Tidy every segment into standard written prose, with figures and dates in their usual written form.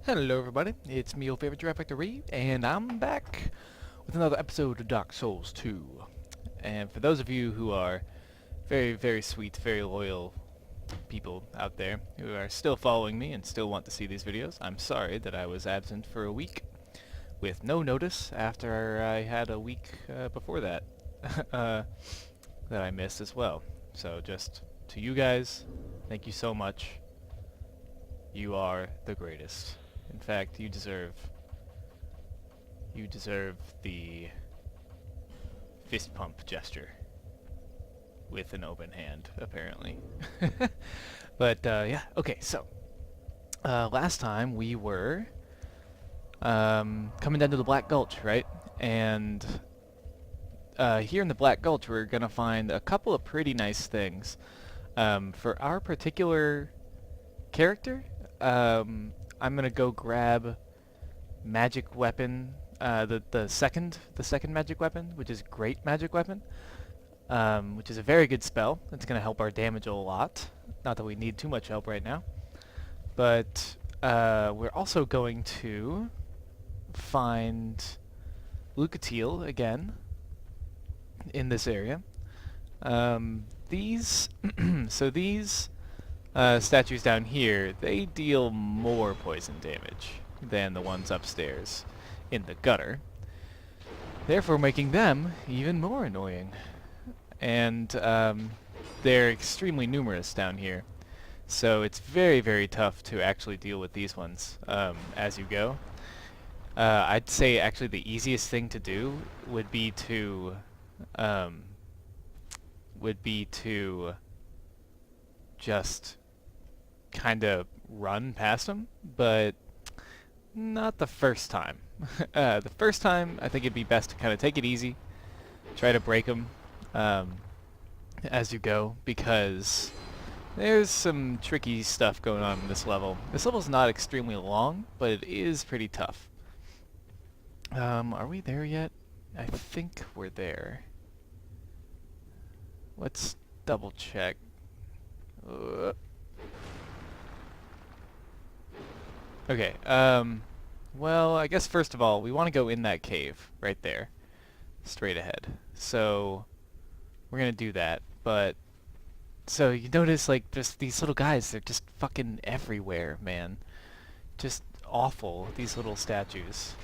Hello everybody, it's me, your favorite Drangleic, and I'm back with another episode of Dark Souls 2. And for those of you who are very, very sweet, very loyal people out there who are still following me and still want to see these videos, I'm sorry that I was absent for a week with no notice after I had a week before that that I missed as well. So just to you guys, thank you so much. You are the greatest. In fact, you deserve the fist pump gesture with an open hand, apparently. But yeah, okay. So last time we were coming down to the Black Gulch, right? And here in the Black Gulch, we're gonna find a couple of pretty nice things. For our particular character, I'm gonna go grab magic weapon, the second magic weapon, which is great magic weapon, which is a very good spell. It's gonna help our damage a lot. Not that we need too much help right now, but we're also going to find Lucatiel again in this area. These these statues down here, they deal more poison damage than the ones upstairs in the gutter, therefore making them even more annoying. And they're extremely numerous down here, so it's very, very tough to actually deal with these ones as you go. I'd say actually the easiest thing to do would be to just kind of run past them, but not the first time. The first time, I think it'd be best to kind of take it easy, try to break them as you go, because there's some tricky stuff going on in this level. This level's not extremely long, but it is pretty tough. Are we there yet? I think we're there. Let's double check. Okay, well, I guess first of all, we want to go in that cave right there, straight ahead. So, we're gonna do that, but, so you notice, like, just these little guys, they're just fucking everywhere, man. Just awful, these little statues.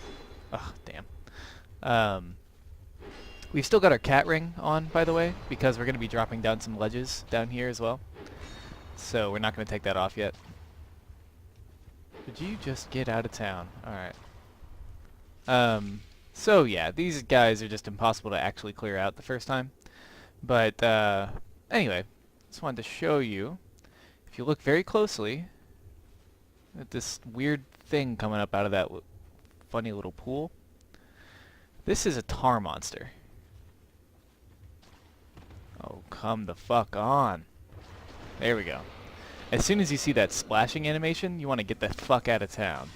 Ugh, damn. We've still got our cat ring on, by the way, because we're gonna be dropping down some ledges down here as well. So, we're not gonna take that off yet. Would you just get out of town? Alright. So yeah, these guys are just impossible to actually clear out the first time. But, anyway, just wanted to show you, if you look very closely, at this weird thing coming up out of that funny little pool. This is a tar monster. Oh, come the fuck on. There we go. As soon as you see that splashing animation, you want to get the fuck out of town,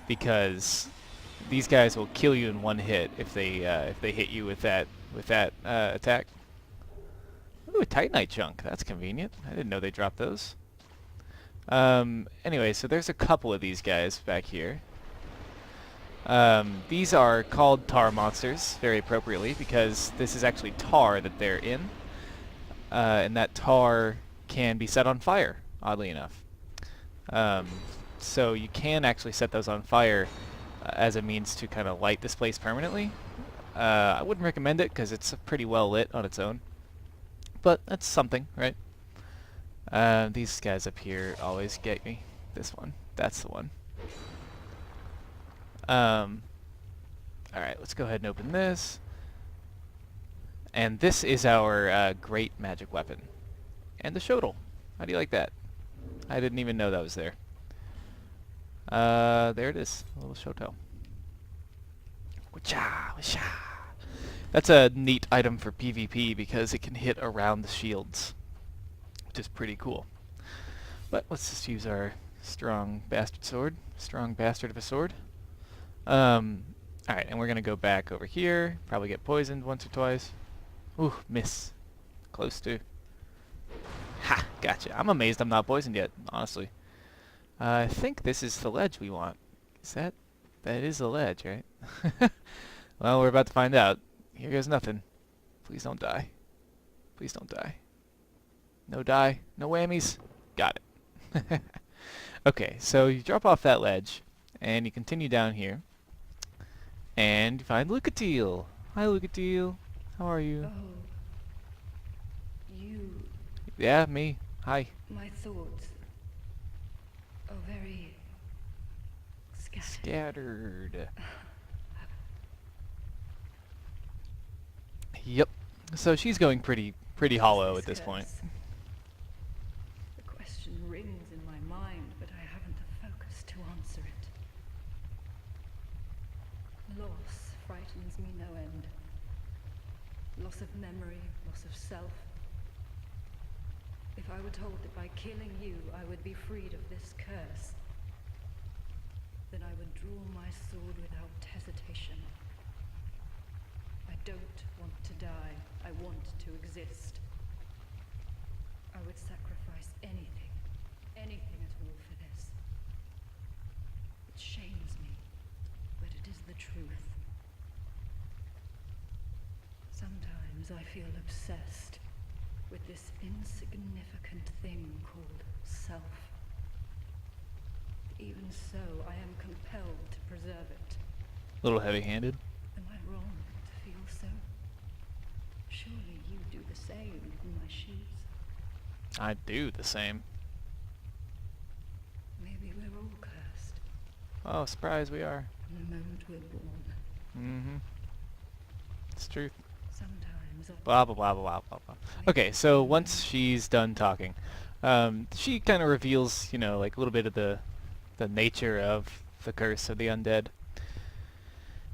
because these guys will kill you in one hit if they hit you with that attack. Ooh, a Titanite chunk. That's convenient. I didn't know they dropped those. Anyway, so there's a couple of these guys back here. These are called tar monsters, very appropriately, because this is actually tar that they're in, and that tar can be set on fire, oddly enough. So you can actually set those on fire as a means to kind of light this place permanently. I wouldn't recommend it because it's pretty well lit on its own, but that's something, right? These guys up here always get me. This one, that's the one. Alright, let's go ahead and open this. And this is our great magic weapon. And the shodel. How do you like that? I didn't even know that was there. There it is. A little shotel. Wacha, wacha. That's a neat item for PvP because it can hit around the shields, which is pretty cool. But let's just use our strong bastard sword. Strong bastard of a sword. Alright, and we're gonna go back over here. Probably get poisoned once or twice. Ooh, miss. Close to. Ha! Gotcha. I'm amazed I'm not poisoned yet, honestly. I think this is the ledge we want. Is that... That is the ledge, right? Well, we're about to find out. Here goes nothing. Please don't die. Please don't die. No die. No whammies. Got it. Okay, so you drop off that ledge, and you continue down here, and you find Lucatiel. Hi, Lucatiel. How are you? Oh, you... Yeah, me. Hi. My thoughts are very scattered. Scattered. Yep. So she's going pretty hollow at this point. The question rings in my mind, but I haven't the focus to answer it. Loss frightens me no end. Loss of memory, loss of self. If I were told that by killing you I would be freed of this curse, then I would draw my sword without hesitation. I don't want to die. I want to exist. I would sacrifice anything at all for this. It shames me, but it is the truth. Sometimes I feel obsessed with this insignificant thing called self. Even so, I am compelled to preserve it. A little heavy-handed. Am I wrong to feel so? Surely you do the same in my shoes. I do the same. Maybe we're all cursed. Oh, surprise, we are. From the moment we're born. Mm-hmm. It's truth. Sometimes I... Blah, blah, blah, blah, blah, blah. Okay, so once she's done talking, she kind of reveals, you know, like a little bit of the nature of the curse of the undead.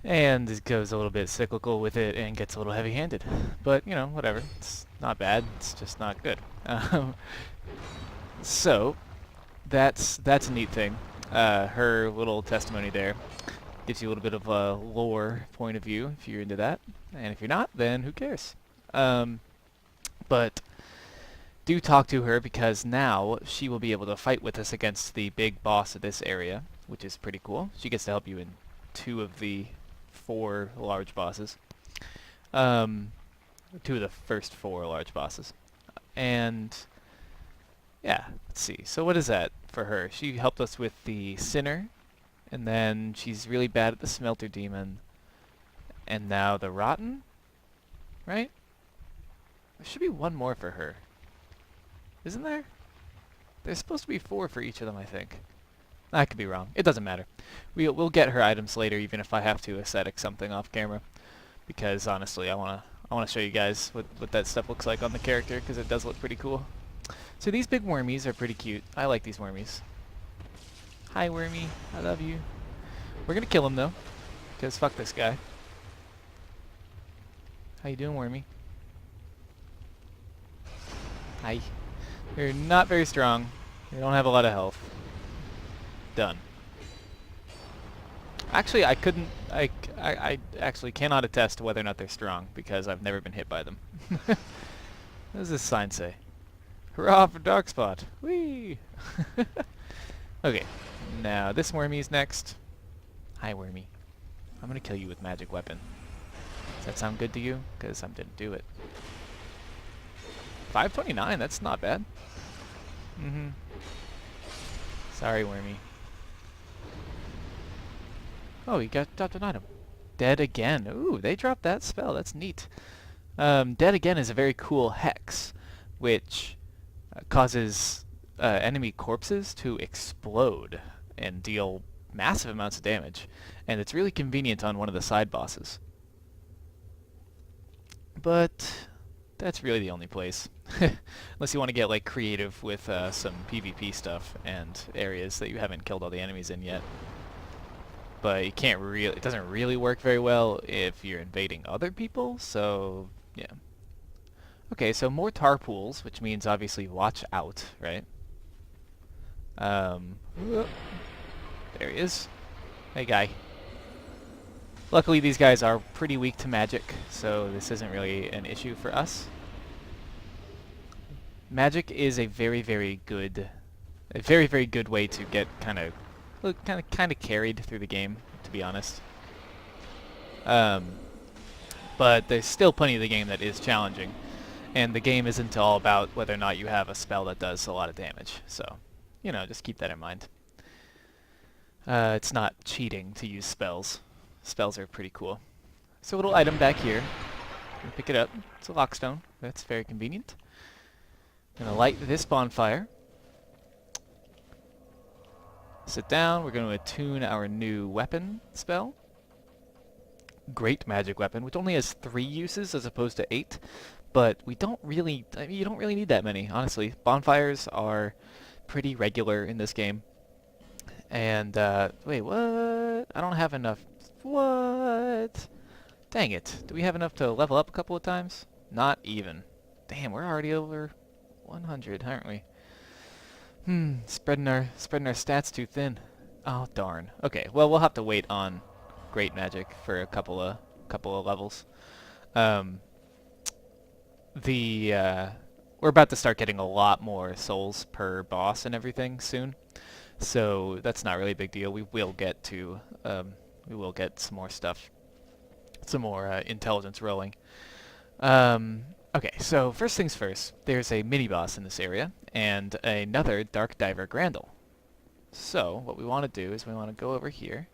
And it goes a little bit cyclical with it and gets a little heavy-handed. But, you know, whatever. It's not bad. It's just not good. So, that's a neat thing. Her little testimony there gives you a little bit of a lore point of view if you're into that. And if you're not, then who cares? But do talk to her, because now she will be able to fight with us against the big boss of this area, which is pretty cool. She gets to help you in 2 of the 4 large bosses. 2 of the first 4 large bosses. And yeah, let's see. So what is that for her? She helped us with the Sinner, and then she's really bad at the Smelter Demon, and now the Rotten, right? There should be 1 more for her. Isn't there? There's supposed to be 4 for each of them, I think. I could be wrong. It doesn't matter. We'll get her items later, even if I have to aesthetic something off camera, because honestly, I wanna show you guys what that stuff looks like on the character, because it does look pretty cool. So these big wormies are pretty cute. I like these wormies. Hi, wormy. I love you. We're gonna kill him though, because fuck this guy. How you doing, wormy? Hi. You're not very strong. You don't have a lot of health. Done. Actually, I actually cannot attest to whether or not they're strong, because I've never been hit by them. What does this sign say? Hurrah for Darkspot! Whee! Okay, now this wormy's next. Hi, wormy. I'm gonna kill you with magic weapon. Does that sound good to you? Because I'm gonna do it. 529, that's not bad. Mm-hmm. Sorry, wormy. Oh, you dropped an item. Dead Again. Ooh, they dropped that spell. That's neat. Dead Again is a very cool hex, which causes enemy corpses to explode and deal massive amounts of damage. And it's really convenient on one of the side bosses. But that's really the only place. Unless you want to get like creative with some PvP stuff and areas that you haven't killed all the enemies in yet. But you can't really, it doesn't really work very well if you're invading other people, so yeah. Okay, so more tar pools, which means obviously watch out, right? There he is. Hey guy. Luckily these guys are pretty weak to magic, so this isn't really an issue for us. Magic is a very, very good a very, very good way to get kind of carried through the game, to be honest. Um, but there's still plenty of the game that is challenging, and the game isn't all about whether or not you have a spell that does a lot of damage. So, just keep that in mind. It's not cheating to use spells. Spells are pretty cool. So a little item back here. Pick it up. It's a lockstone. That's very convenient. Gonna light this bonfire. Sit down. We're going to attune our new weapon spell. Great magic weapon, which only has 3 uses as opposed to 8. But you don't really need that many, honestly. Bonfires are pretty regular in this game. And, wait, what? I don't have enough. What? Dang it. Do we have enough to level up a couple of times? Not even. Damn, we're already over 100, aren't we? Spreading our stats too thin. Oh, darn. Okay, well, we'll have to wait on Great Magic for a couple of levels. We're about to start getting a lot more souls per boss and everything soon. So that's not really a big deal. We will get some more stuff, some more intelligence rolling. Okay, so first things first, there's a mini-boss in this area, and another Dark Diver Grandel. So, what we want to do is we want to go over here.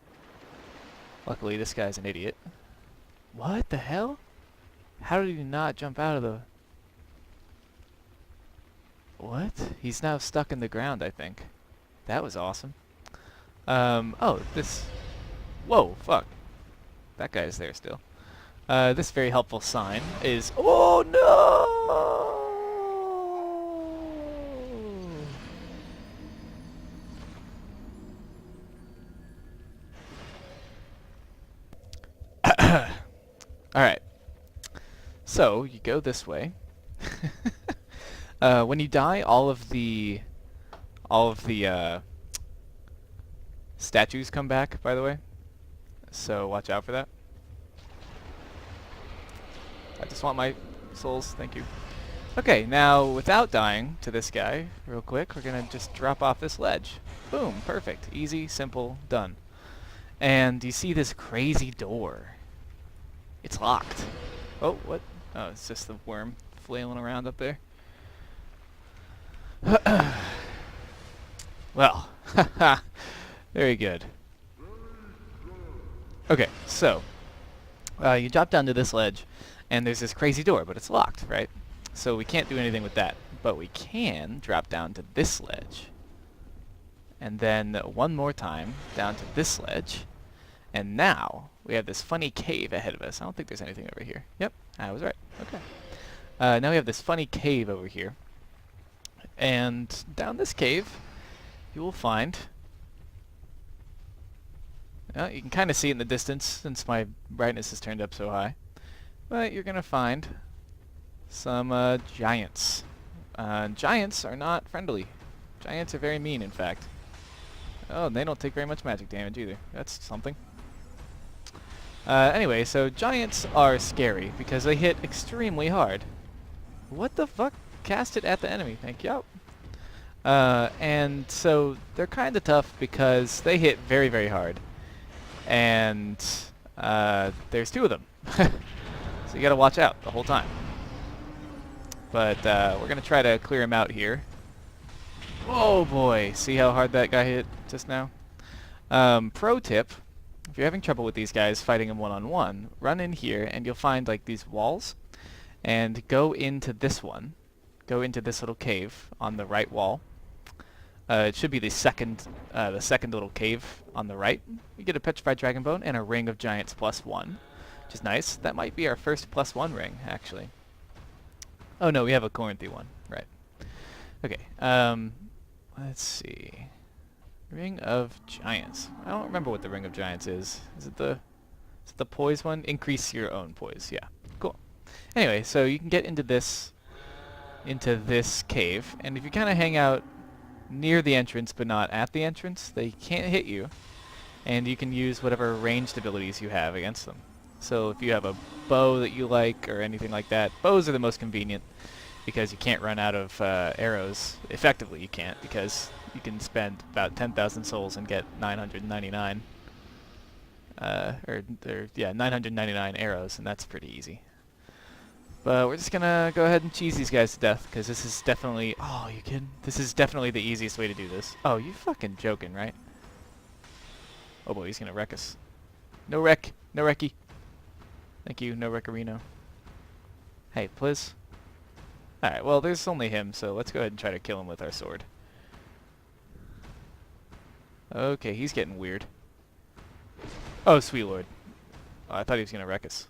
Luckily, this guy's an idiot. What the hell? How did he not jump out of the... What? He's now stuck in the ground, I think. That was awesome. Oh, this... Whoa, fuck. That guy's there still. This very helpful sign is... Oh, no! Alright. So, you go this way. When you die, all of the statues come back, by the way. So, watch out for that. I just want my souls, thank you. Okay, now without dying to this guy, real quick, we're gonna just drop off this ledge. Boom, perfect. Easy, simple, done. And you see this crazy door. It's locked. Oh, what? Oh, it's just the worm flailing around up there. Well, very good. Okay, so, you drop down to this ledge, and there's this crazy door, but it's locked, right? So we can't do anything with that. But we can drop down to this ledge. And then one more time, down to this ledge. And now, we have this funny cave ahead of us. I don't think there's anything over here. Yep, I was right. Okay. Now we have this funny cave over here. And down this cave, you will find... Well, you can kind of see it in the distance since my brightness is turned up so high. But you're going to find some giants. Giants are not friendly. Giants are very mean, in fact. Oh, and they don't take very much magic damage either. That's something. Anyway, so giants are scary because they hit extremely hard. What the fuck? Cast it at the enemy. Thank you. And so they're kind of tough because they hit very, very hard. And there's 2 of them. So you gotta watch out the whole time. But we're gonna try to clear him out here. Oh boy, see how hard that guy hit just now? Pro tip, if you're having trouble with these guys fighting them one-on-one, run in here and you'll find like these walls, and go into this one. Go into this little cave on the right wall. It should be the second little cave on the right. You get a petrified dragon bone and a ring of giants +1, which is nice. That might be our first +1 ring, actually. Oh no, we have a Corinthy one, right? Okay. Let's see. Ring of Giants. I don't remember what the Ring of Giants is. Is it the poise one? Increase your own poise. Yeah. Cool. Anyway, so you can get into this cave, and if you kind of hang out near the entrance but not at the entrance, they can't hit you, and you can use whatever ranged abilities you have against them. So if you have a bow that you like or anything like that, bows are the most convenient because you can't run out of arrows. Effectively, you can't because you can spend about 10,000 souls and get 999. Yeah, 999 arrows, and that's pretty easy. But we're just gonna go ahead and cheese these guys to death, because this is definitely... Oh, you kidding? This is definitely the easiest way to do this. Oh, you fucking joking, right? Oh boy, he's gonna wreck us. No wreck. No wrecky. Thank you, no wreckerino. Hey, please. Alright, well, there's only him, so let's go ahead and try to kill him with our sword. Okay, he's getting weird. Oh, sweet lord. Oh, I thought he was gonna wreck us.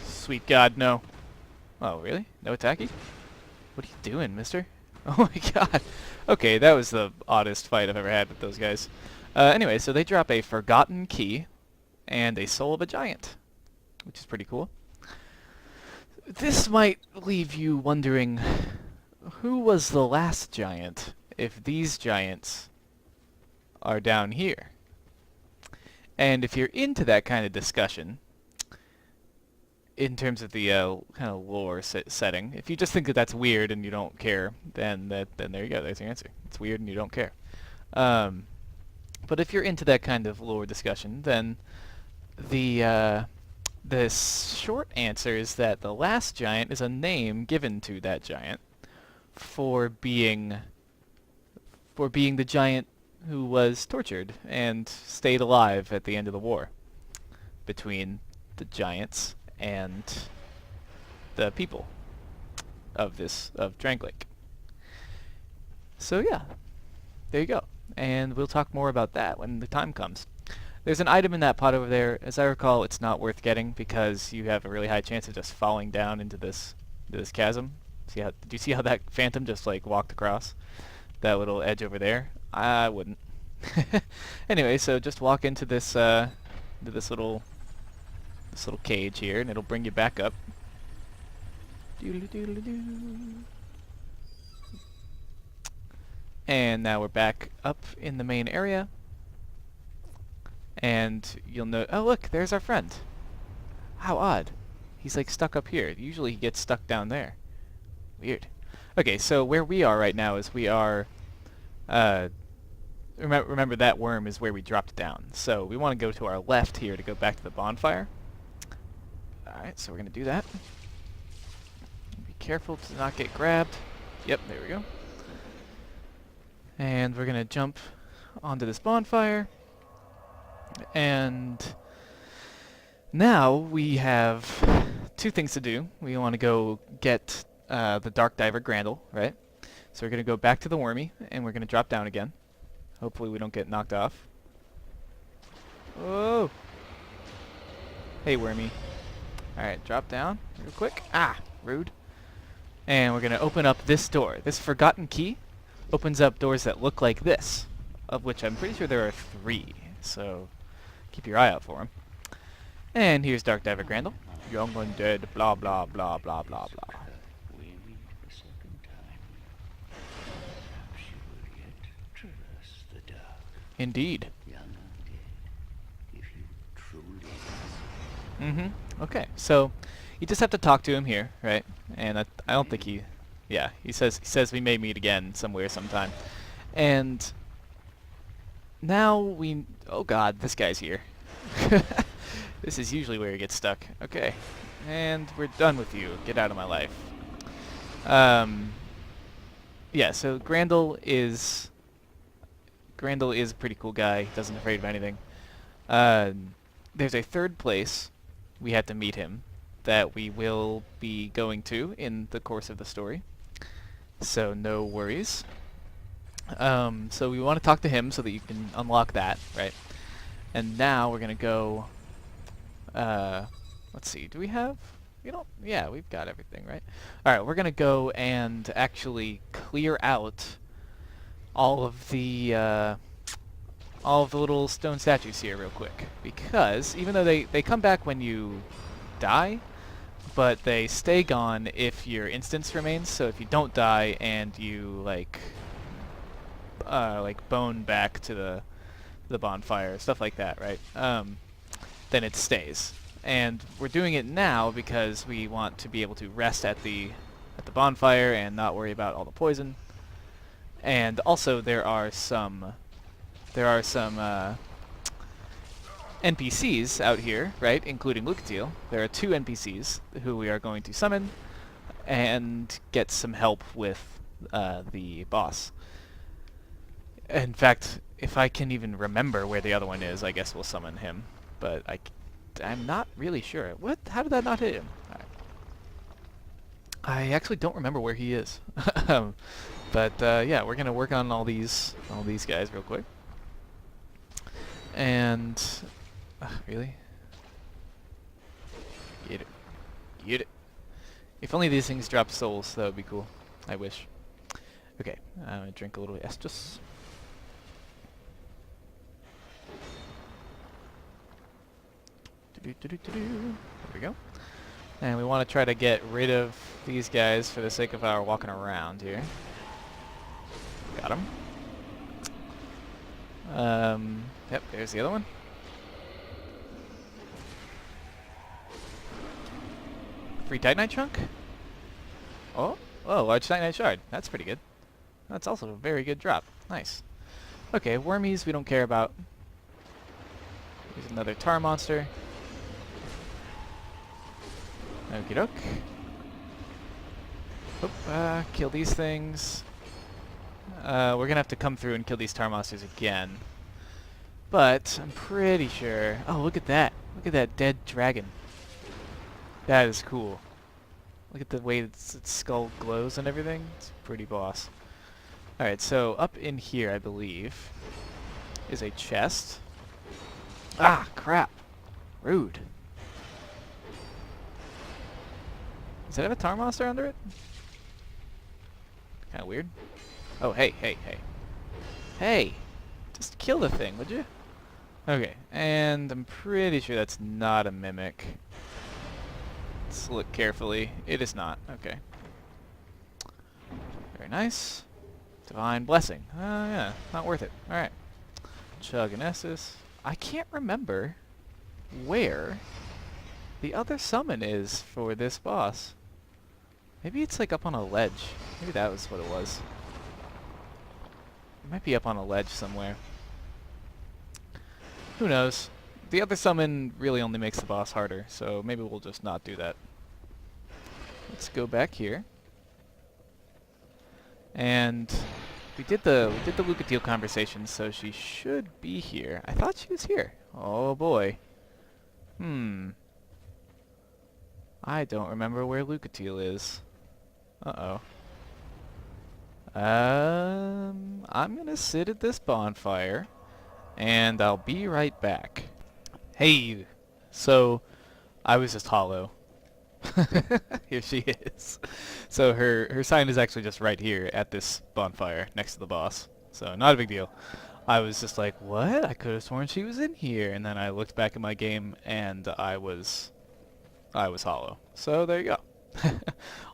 Sweet god, no. Oh, really? No attacky? What are you doing, mister? Oh my god. Okay, that was the oddest fight I've ever had with those guys. Anyway, so they drop a forgotten key and a soul of a giant, which is pretty cool. This might leave you wondering, who was the last giant if these giants are down here? And if you're into that kind of discussion, in terms of the kind of lore setting, if you just think that that's weird and you don't care, then there you go. There's your answer. It's weird and you don't care. But if you're into that kind of lore discussion, then the short answer is that the last giant is a name given to that giant for being the giant who was tortured and stayed alive at the end of the war between the giants and the people of Drangleic. So yeah, there you go. And we'll talk more about that when the time comes. There's an item in that pot over there. As I recall, it's not worth getting because you have a really high chance of just falling down into this chasm. Did you see how that phantom just like walked across that little edge over there? I wouldn't. Anyway, so just walk into this little cage here, and it'll bring you back up. And now we're back up in the main area. And you'll know... Oh, look, there's our friend. How odd. He's like stuck up here. Usually he gets stuck down there. Weird. Okay, so where we are right now is we are... remember that worm is where we dropped down. So we want to go to our left here to go back to the bonfire. Alright, so we're going to do that. Be careful to not get grabbed. Yep, there we go. And we're going to jump onto this bonfire. And now we have two things to do. We want to go get the Dark Diver Grandel, right? So we're going to go back to the Wormy, and we're going to drop down again. Hopefully we don't get knocked off. Whoa! Hey, Wormy. Alright, drop down real quick. Ah! Rude. And we're going to open up this door. This forgotten key opens up doors that look like this, of which I'm pretty sure there are 3. So keep your eye out for them. And here's Dark Diver Grandel. Young undead, blah blah blah blah blah blah. Indeed. Okay, so you just have to talk to him here, right? And I don't think he... Yeah, he says we may meet again somewhere sometime. And now we... Oh god, this guy's here. This is usually where he gets stuck. Okay. And we're done with you. Get out of my life. Yeah, so Grandel is a pretty cool guy. He doesn't afraid of anything. There's a third place we had to meet him that we will be going to in the course of the story. So no worries. So we want to talk to him so that you can unlock that, right? And now we're gonna go. Let's see. Do we have? We don't. Yeah, we've got everything, right? All right. We're gonna go and actually clear out all of the little stone statues here real quick, because even though they come back when you die, but they stay gone if your instance remains. So if you don't die and you like bone back to the bonfire, stuff like that, right? Then it stays. And we're doing it now because we want to be able to rest at the bonfire and not worry about all the poison. And also there are some NPCs out here, right, including Lucatiel. There are 2 NPCs who we are going to summon and get some help with the boss. In fact, if I can even remember where the other one is, I guess we'll summon him. But I'm not really sure. What? How did that not hit him? Alright. I actually don't remember where he is. But yeah, we're gonna work on all these guys real quick. And really, get it, get it. If only these things drop souls, that would be cool. I wish. Okay, I'm gonna drink a little Estus. There we go. And we want to try to get rid of these guys for the sake of our walking around here. Got him. Yep, there's the other one. Free Titanite chunk? Oh, large Titanite shard. That's pretty good. That's also a very good drop. Nice. Okay, wormies we don't care about. Here's another tar monster. Okie doke. Oh, kill these things. We're gonna have to come through and kill these tar monsters again. But I'm pretty sure... Oh, look at that. Look at that dead dragon. That is cool. Look at the way its skull glows and everything. It's pretty boss. Alright, so up in here, I believe, is a chest. Ah, crap. Rude. Does it have a tar monster under it? Kinda weird. Oh, hey, hey, hey. Hey! Just kill the thing, would you? Okay, and I'm pretty sure that's not a mimic. Let's look carefully. It is not. Okay. Very nice. Divine Blessing. Yeah, not worth it. Alright. Chug and Essus. I can't remember where the other summon is for this boss. Maybe it's like up on a ledge. Maybe that was what it was. It might be up on a ledge somewhere. Who knows? The other summon really only makes the boss harder, so maybe we'll just not do that. Let's go back here. And we did the Lucatiel conversation, so she should be here. I thought she was here. Oh boy. I don't remember where Lucatiel is. Uh-oh. I'm gonna sit at this bonfire, and I'll be right back. Hey, so I was just hollow. Here she is. So her sign is actually just right here at this bonfire next to the boss. So not a big deal. I was just like, what? I could have sworn she was in here, and then I looked back at my game, and I was hollow. So there you go.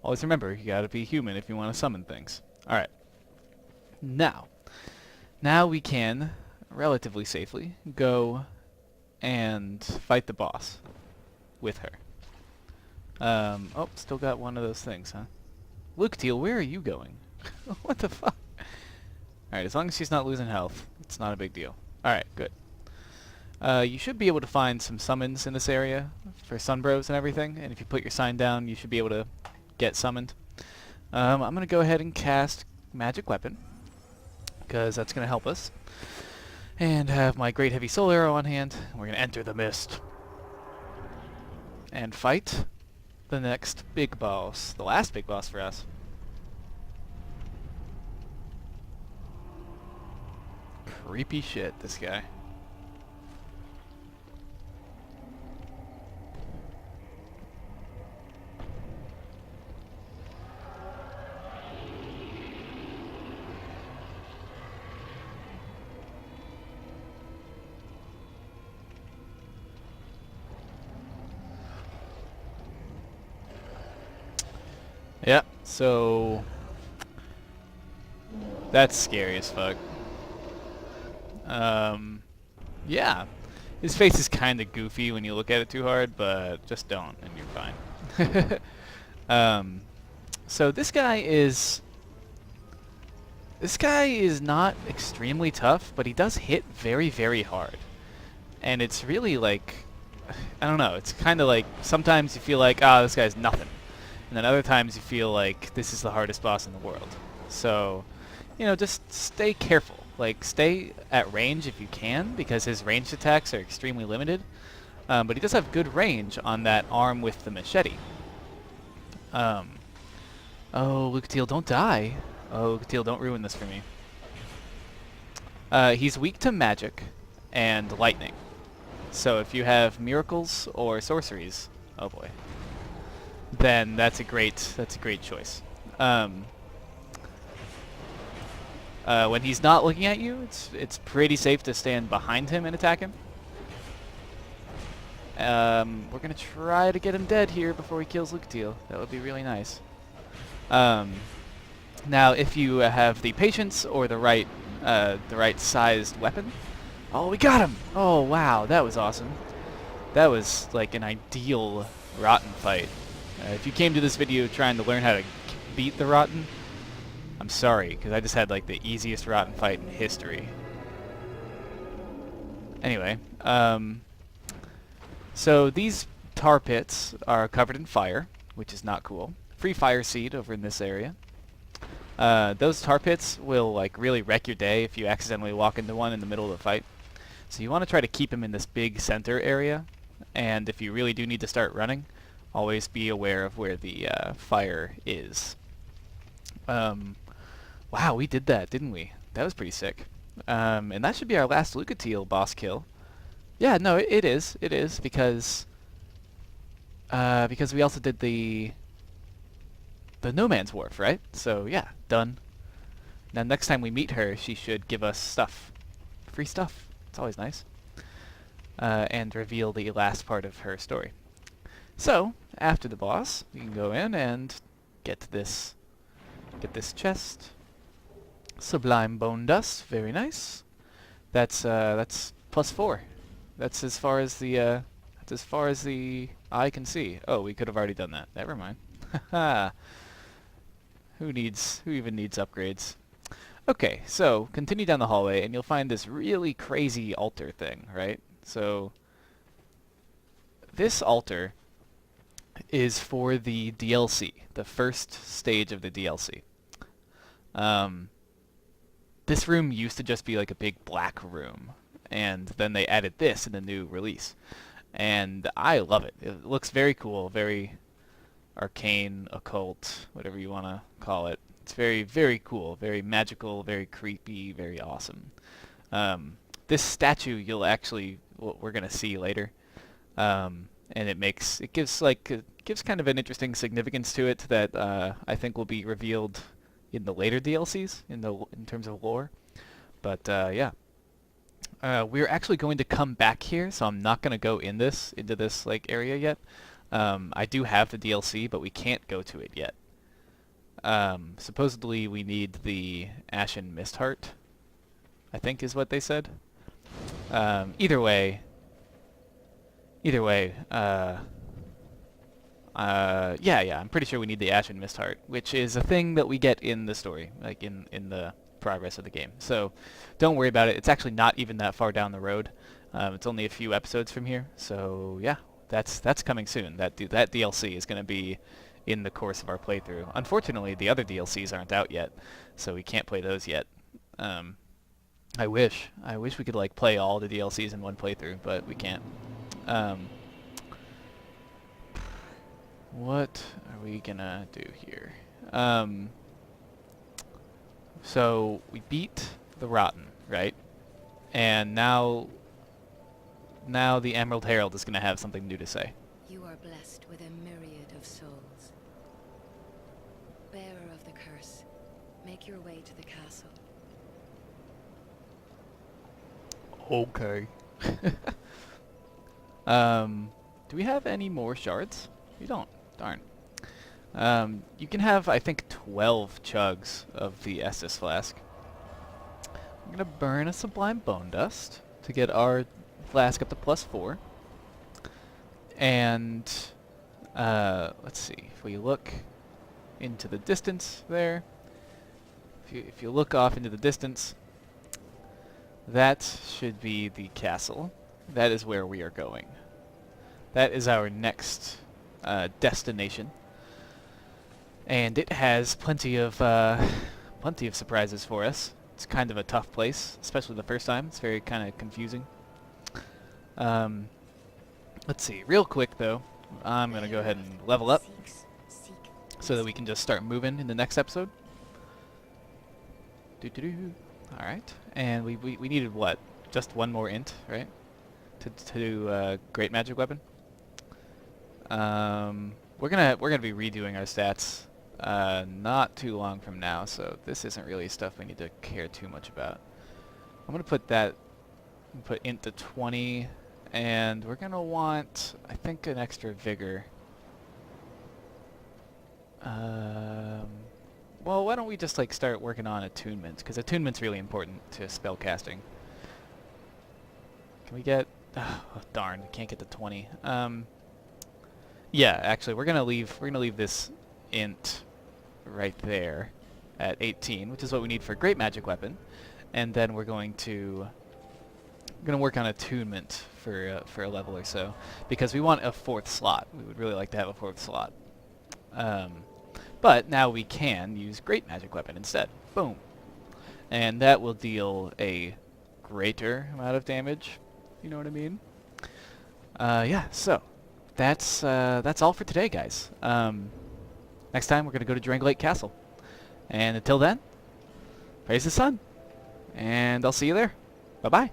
Always remember, you gotta be human if you want to summon things. Alright. Now we can, relatively safely, go and fight the boss with her. Oh, still got one of those things, huh? Lucatiel, where are you going? What the fuck? Alright, as long as she's not losing health, it's not a big deal. Alright, good. You should be able to find some summons in this area for Sunbros and everything, and if you put your sign down, you should be able to get summoned. I'm going to go ahead and cast Magic Weapon, because that's going to help us, and have my Great Heavy Soul Arrow on hand. We're going to enter the mist and fight the next big boss, the last big boss for us. Creepy shit, this guy. Yeah, so that's scary as fuck. Yeah, his face is kind of goofy when you look at it too hard, but just don't, and you're fine. So this guy is This guy is not extremely tough, but he does hit very, very hard. And it's really like, I don't know, it's kind of like, sometimes you feel like, ah, this guy's nothing. And then other times you feel like this is the hardest boss in the world. So, you know, just stay careful. Like, stay at range if you can, because his ranged attacks are extremely limited. But he does have good range on that arm with the machete. Oh, Lucatiel, don't die. Oh, Lucatiel, don't ruin this for me. He's weak to magic and lightning. So if you have miracles or sorceries, oh boy, then that's a great choice. When he's not looking at you, it's pretty safe to stand behind him and attack him. We're gonna try to get him dead here before he kills Lucatiel. That would be really nice. Now, if you have the patience or the right sized weapon, oh, we got him! Oh wow, that was awesome. That was like an ideal Rotten fight. If you came to this video trying to learn how to beat the Rotten, I'm sorry, because I just had like the easiest Rotten fight in history. Anyway, so these tar pits are covered in fire, which is not cool. Free fire seed over in this area. Those tar pits will like really wreck your day if you accidentally walk into one in the middle of the fight. So you want to try to keep them in this big center area, and if you really do need to start running, always be aware of where the fire is. Wow, we did that, didn't we? That was pretty sick. And that should be our last Lucatiel boss kill. Yeah, no, it is, because we also did the No Man's Wharf, right? So yeah, done. Now next time we meet her, she should give us stuff. Free stuff. It's always nice. And reveal the last part of her story. So, after the boss, we can go in and get this chest. Sublime bone dust, very nice. That's +4. That's as far as the eye can see. Oh, we could have already done that. Never mind. Haha. Who even needs upgrades? Okay, so continue down the hallway and you'll find this really crazy altar thing, right? So this altar is for the DLC, the first stage of the DLC. This room used to just be like a big black room, and then they added this in the new release. And I love it. It looks very cool, very arcane, occult, whatever you want to call it. It's very, very cool, very magical, very creepy, very awesome. This statue we're gonna see later, and it gives kind of an interesting significance to it that I think will be revealed in the later DLCs in terms of lore. But yeah. We're actually going to come back here, so I'm not going to go into this like area yet. I do have the DLC, but we can't go to it yet. Supposedly we need the Ashen Mist Heart, I think is what they said. Either way, yeah, I'm pretty sure we need the Ashen Mist Heart, which is a thing that we get in the story, like in the progress of the game. So don't worry about it. It's actually not even that far down the road. It's only a few episodes from here. So yeah, that's coming soon. That DLC is going to be in the course of our playthrough. Unfortunately, the other DLCs aren't out yet, so we can't play those yet. I wish we could like play all the DLCs in one playthrough, but we can't. What are we gonna do here? So we beat the Rotten, right? And now the Emerald Herald is gonna have something new to say. You are blessed with a myriad of souls. Bearer of the curse, make your way to the castle. Okay. Do we have any more shards? We don't. Darn. You can have, I think, 12 chugs of the Estus flask. I'm gonna burn a Sublime Bone Dust to get our flask up to +4. And let's see, if we look into the distance there, if you look off into the distance, that should be the castle. That is where we are going. That is our next destination, and it has plenty of surprises for us. It's kind of a tough place, especially the first time. It's very kind of confusing. Let's see, real quick though, I'm gonna go ahead and level up so that we can just start moving in the next episode. All right, and we needed what? Just one more int, right? To do great magic weapon. We're gonna be redoing our stats not too long from now, so this isn't really stuff we need to care too much about. I'm gonna put int to 20, and we're gonna want, I think, an extra vigor. Well, why don't we just like start working on attunement, because attunement's really important to spell casting. Can we get? Oh, darn, we can't get to 20. Yeah, actually, we're gonna leave this int right there at 18, which is what we need for great magic weapon, and then we're gonna work on attunement for a level or so, because we want a 4th slot. We would really like to have a 4th slot. But now we can use great magic weapon instead. Boom, and that will deal a greater amount of damage. You know what I mean? Yeah. So that's all for today, guys. Next time we're gonna go to Drangleic Castle, and until then, praise the sun, and I'll see you there. Bye bye.